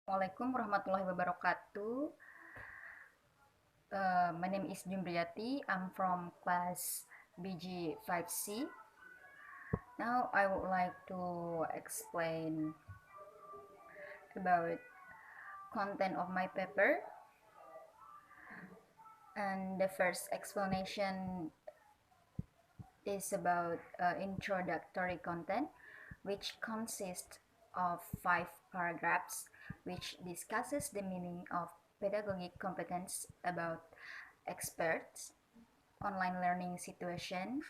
Assalamualaikum warahmatullahi wabarakatuh. My name is Jumriyati. I'm from class BG5C. Now I would like to explain about content of my paper. And the first explanation is about introductory content, which consists of 5 paragraphs, which discusses the meaning of pedagogic competence about experts, online learning situations,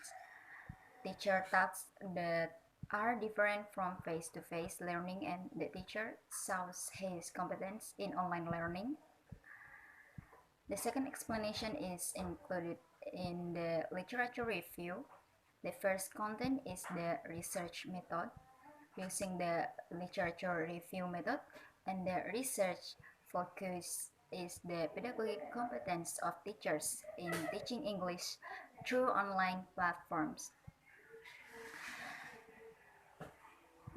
teacher tasks that are different from face-to-face learning, and the teacher shows his competence in online learning. The second explanation is included in the literature review. The first content is the research method, using the literature review method, and the research focus is the pedagogic competence of teachers in teaching English through online platforms.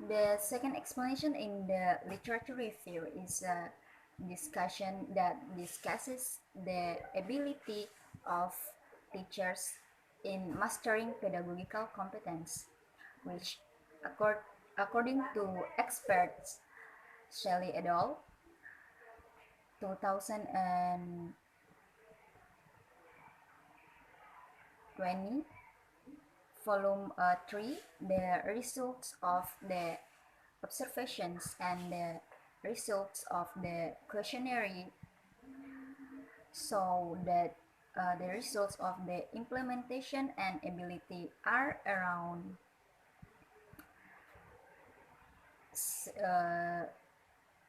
The second explanation in the literature review is a discussion that discusses the ability of teachers in mastering pedagogical competence, which according to experts Shelley et al. 2020, volume 3, the results of the observations and the results of the questionnaire show that the results of the implementation and ability are around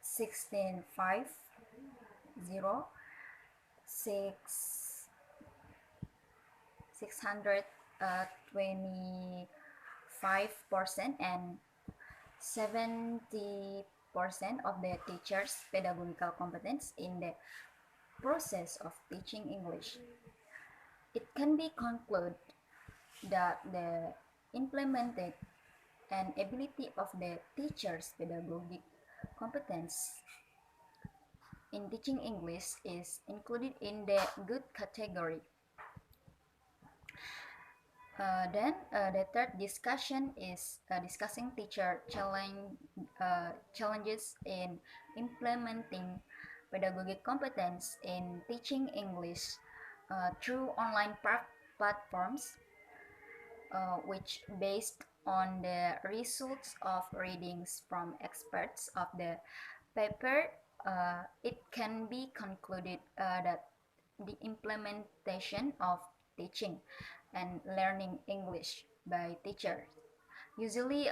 1650 625% and 70% of the teacher's pedagogical competence in the process of teaching English. It can be concluded that the implemented and ability of the teacher's pedagogic competence in teaching English is included in the good category. The third discussion is discussing teacher challenges in implementing pedagogic competence in teaching English through online platforms, which based on the results of readings from experts of the paper, it can be concluded that the implementation of teaching and learning English by teachers usually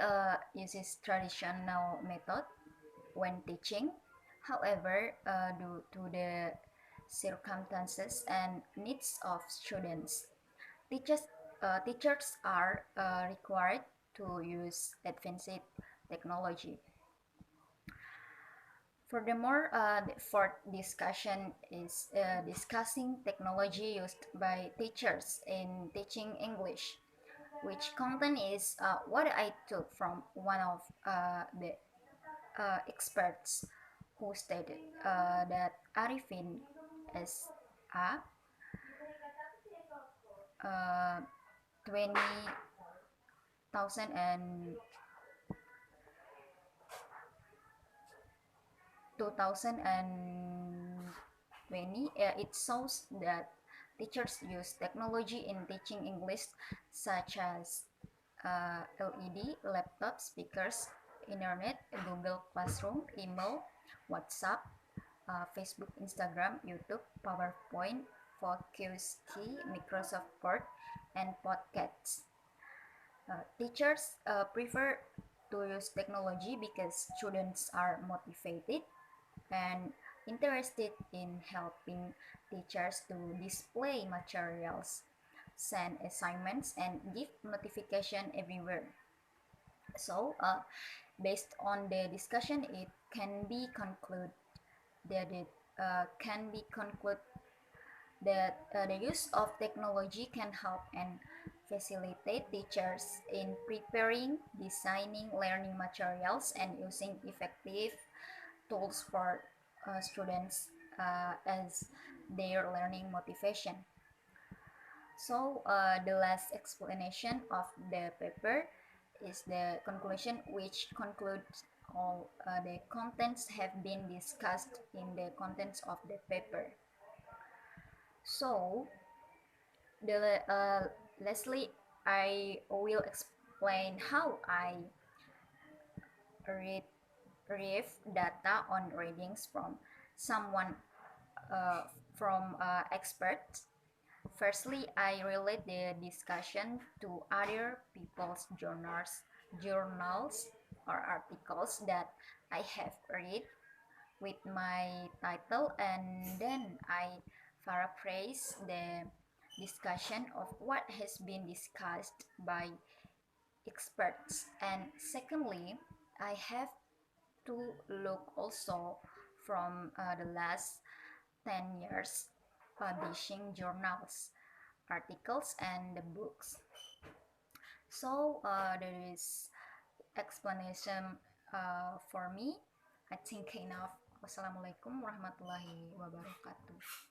uses traditional method when teaching. However, due to the circumstances and needs of students, teachers are required to use advanced technology. Furthermore, the fourth discussion is discussing technology used by teachers in teaching English, which content is what I took from one of the experts who stated that Arifin is a 20,000 and 2020, it shows that teachers use technology in teaching English, such as LED, laptop, speakers, internet, Google Classroom, email, WhatsApp, Facebook, Instagram, YouTube, PowerPoint, Focus Key, Microsoft Word, and podcasts. Teachers prefer to use technology because students are motivated and interested in helping teachers to display materials, send assignments, and give notification everywhere. So, based on the discussion, it can be concluded that the use of technology can help and facilitate teachers in preparing, designing learning materials, and using effective tools for students as their learning motivation. So the last explanation of the paper is the conclusion, which concludes all the contents have been discussed in the contents of the paper. So the lastly, I will explain how I read data on readings from someone uh, from experts. Firstly, I relate the discussion to other people's journals or articles that I have read with my title, and then I paraphrase the discussion of what has been discussed by experts. And secondly, I have to look also from the last 10 years publishing journals, articles, and the books. So there is explanation for me. I think enough. Wassalamualaikum warahmatullahi wabarakatuh.